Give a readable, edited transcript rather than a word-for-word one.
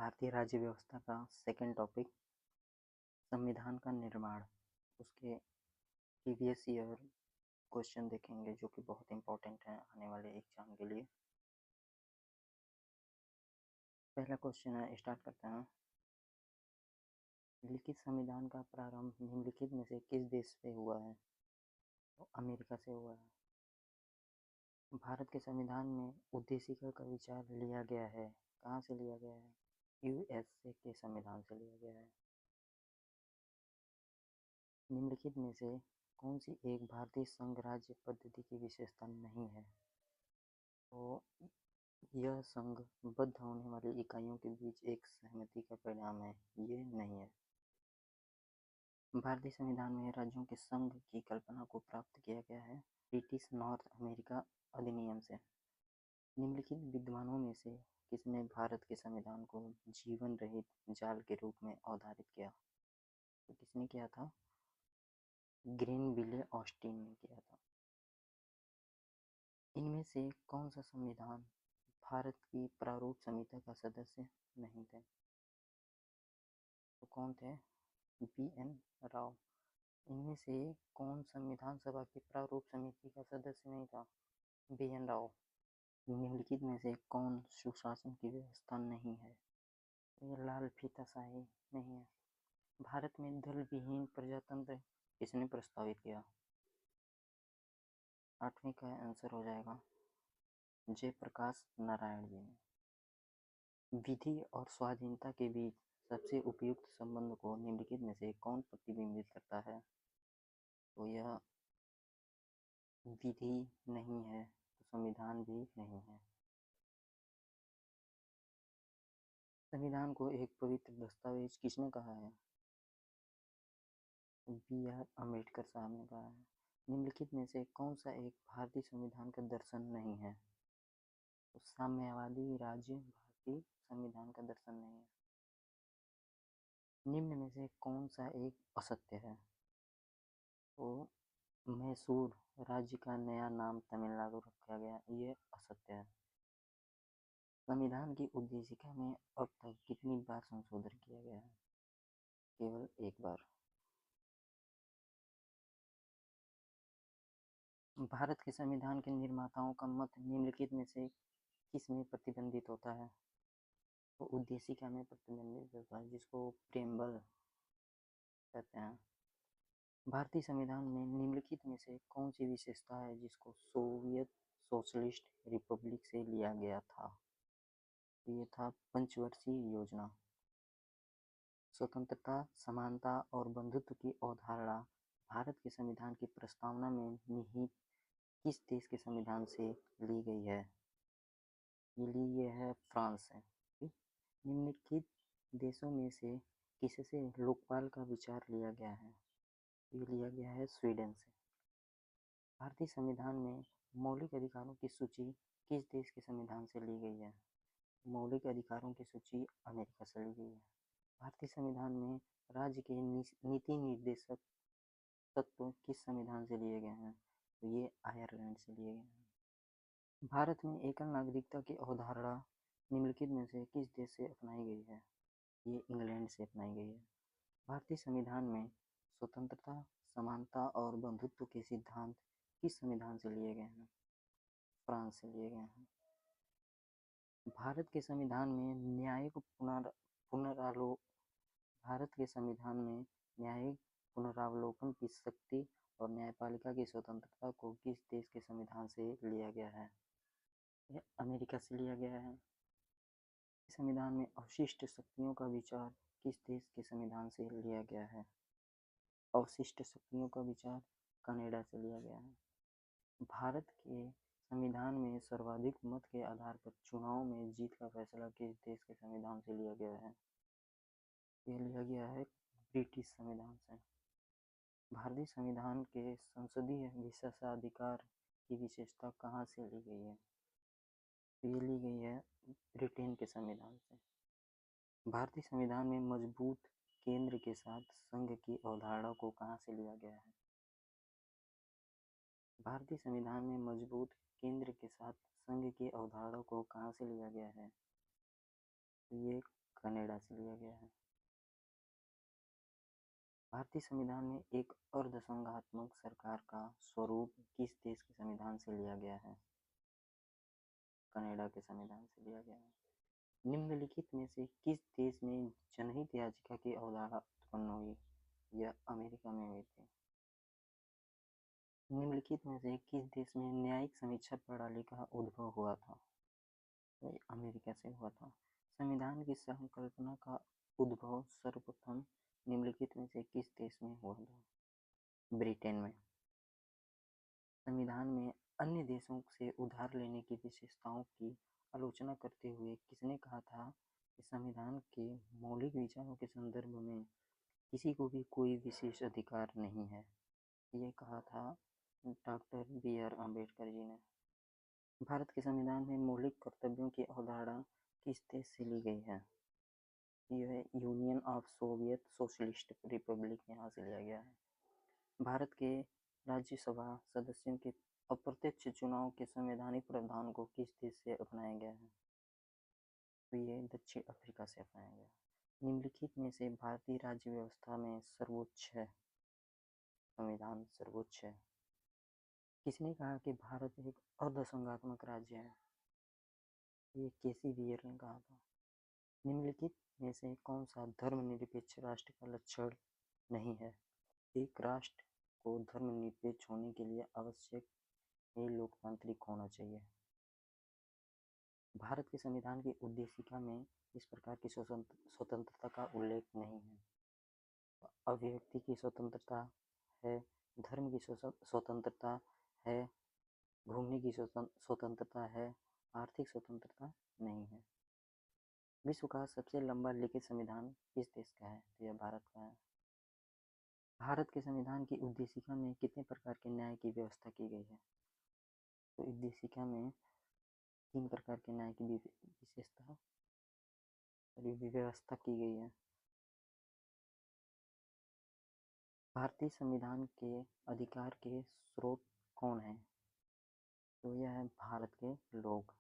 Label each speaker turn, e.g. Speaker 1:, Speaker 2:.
Speaker 1: भारतीय राज्य व्यवस्था का सेकंड टॉपिक संविधान का निर्माण। उसके प्रीवियस ईयर क्वेश्चन देखेंगे जो कि बहुत इंपॉर्टेंट है आने वाले एग्जाम के लिए। पहला क्वेश्चन है, स्टार्ट करते हैं। लिखित संविधान का प्रारंभ निम्नलिखित में से किस देश से हुआ है? तो अमेरिका से हुआ है। भारत के संविधान में उद्देशिका का विचार लिया गया है। कहाँ से लिया गया है? यूएसए के संविधान से लिया गया है। निम्नलिखित में से कौन सी एक भारतीय संघ राज्य पद्धति की विशेषता नहीं है? तो यह संघबद्ध होने वाली इकाइयों के बीच एक सहमति का परिणाम है, ये नहीं है। भारतीय संविधान में राज्यों के संघ की कल्पना को प्राप्त किया गया है ब्रिटिश नॉर्थ अमेरिका अधिनियम से। निम्नलिखित विद्वानों में से किसने भारत के संविधान को जीवन रहित जाल के रूप में अवधारित किया? तो किसने किया था? ग्रेनविले ऑस्टिन ने किया था। इनमें से कौन सा संविधान भारत की प्रारूप समिति का सदस्य नहीं थे? तो कौन थे? BN राव। इनमें से कौन संविधान सभा की प्रारूप समिति का सदस्य नहीं था? BN राव। निम्नलिखित में से कौन सुशासन की व्यवस्था नहीं है? ये लाल फीताशाही नहीं है। भारत में दल विहीन प्रजातंत्र किसने प्रस्तावित किया? 8वीं का आंसर हो जाएगा जयप्रकाश नारायण जी ने। विधि और स्वाधीनता के बीच सबसे उपयुक्त संबंध को निम्नलिखित में से कौन प्रतिबिंबित करता है? तो यह विधि नहीं है, तो संविधान भी नहीं है। संविधान को एक पवित्र दस्तावेज किसने कहा है? BR अम्बेडकर साहब ने कहा है। निम्नलिखित में से कौन सा एक भारतीय संविधान का दर्शन नहीं है? तो साम्यवादी राज्य भारतीय संविधान का दर्शन नहीं है। निम्न में से कौन सा एक असत्य है? तो मैसूर राज्य का नया नाम तमिलनाडु रखा गया, ये असत्य है। संविधान की उद्देशिका में अब तक कितनी बार संशोधन किया गया है? केवल एक बार। भारत के संविधान के निर्माताओं का मत निम्नलिखित में से किस में प्रतिबंधित होता है? तो उद्देशिका में प्रतिबंधित होता है, जिसको प्रेमबल कहते हैं। भारतीय संविधान में निम्नलिखित में से कौन सी विशेषता है जिसको सोवियत सोशलिस्ट रिपब्लिक से लिया गया था? ये था पंचवर्षीय योजना। स्वतंत्रता, समानता और बंधुत्व की अवधारणा भारत के संविधान की प्रस्तावना में निहित किस देश के संविधान से ली गई है? ये है फ्रांस से। निम्नलिखित देशों में से किससे लोकपाल का विचार लिया गया है? ये लिया गया है स्वीडन से। भारतीय संविधान में मौलिक अधिकारों की सूची किस देश के संविधान से ली गई है? मौलिक अधिकारों की सूची अमेरिका से ली गई है। भारतीय संविधान में राज्य के नीति निर्देशक तत्व किस संविधान से लिए गए हैं? तो ये आयरलैंड से लिए गए हैं। भारत में एकल नागरिकता की अवधारणा निम्नलिखित में से किस देश से अपनाई गई है? ये इंग्लैंड से अपनाई गई है। भारतीय संविधान में स्वतंत्रता, समानता और बंधुत्व के सिद्धांत किस संविधान से लिए गए हैं? फ्रांस से लिए गए हैं। भारत के संविधान में न्यायिक पुनरावलोकन की शक्ति और न्यायपालिका की स्वतंत्रता को किस देश के संविधान से लिया गया है? यह अमेरिका से लिया गया है। संविधान में अवशिष्ट शक्तियों का विचार किस देश के संविधान से लिया गया है? अवशिष्ट शक्तियों का विचार कनाडा से लिया गया है। भारत के संविधान में सर्वाधिक मत के आधार पर चुनाव में जीत का फैसला किस देश के संविधान से लिया गया है? यह लिया गया है ब्रिटिश संविधान से। भारतीय संविधान के संसदीय विशेषाधिकार की विशेषता कहाँ से ली गई है? ये ली गई है ब्रिटेन के संविधान से। भारतीय संविधान में मजबूत केंद्र के साथ संघ की अवधारणा को कहाँ से लिया गया है? भारतीय संविधान में मजबूत केंद्र के साथ संघ की अवधारणा को कहाँ से लिया गया है? ये कनाडा से लिया गया है। भारतीय संविधान में एक अर्धसंघात्मक सरकार का स्वरूप किस देश के संविधान से लिया गया है? कनाडा के संविधान से लिया गया है। निम्नलिखित में से किस देश में जनहित याचिका की अवधारणा उत्पन्न हुई? यह अमेरिका में हुई थी। निम्नलिखित में से किस देश में न्यायिक समीक्षा प्रणाली का उद्भव हुआ था? वह अमेरिका से हुआ था। संविधान की संकल्पना का उद्भव सर्वप्रथम निम्नलिखित में से किस देश में हुआ था? ब्रिटेन में। संविधान में अन्य देशों से उधार लेने की विशेषताओं की आलोचना करते हुए किसने कहा था कि संविधान के मौलिक विचारों के संदर्भ में किसी को भी कोई विशेष अधिकार नहीं है? ये कहा था डॉक्टर B.R. अम्बेडकर जी ने। भारत के संविधान में मौलिक कर्तव्यों की अवधारणा किस देश से ली गई है? यह union of Soviet socialist Republic यहाँ से लिया गया है। भारत के राज्यसभा सदस्यों के अप्रत्यक्ष चुनाव के संवैधानिक प्रावधान को किस देश से अपनाया गया है? तो ये दक्षिण अफ्रीका से अपनाया गया। निम्नलिखित में से भारतीय राज्य व्यवस्था में सर्वोच्च है? संविधान सर्वोच्च है। किसने कहा कि भारत एक अर्धसंघात्मक राज्य है? ये केसी वियर ने कहा था। निम्नलिखित में से कौन सा धर्मनिरपेक्ष राष्ट्र का लक्षण नहीं है? एक राष्ट्र को धर्मनिरपेक्ष होने के लिए आवश्यक ही लोकतांत्रिक होना चाहिए। भारत के संविधान की उद्देशिका में इस प्रकार की स्वतंत्रता का उल्लेख नहीं है। अभिव्यक्ति की स्वतंत्रता है, धर्म की स्वतंत्रता है, घूमने की स्वतंत्रता है, आर्थिक स्वतंत्रता नहीं है। विश्व का सबसे लंबा लिखित संविधान किस देश का है? तो यह भारत का है। भारत के संविधान की उद्देशिका में कितने प्रकार के न्याय की व्यवस्था की गई है? तो उद्देशिका में 3 प्रकार के न्याय की विशेषता और व्यवस्था की गई है। भारतीय संविधान के अधिकार के स्रोत कौन है? तो यह है भारत के लोग।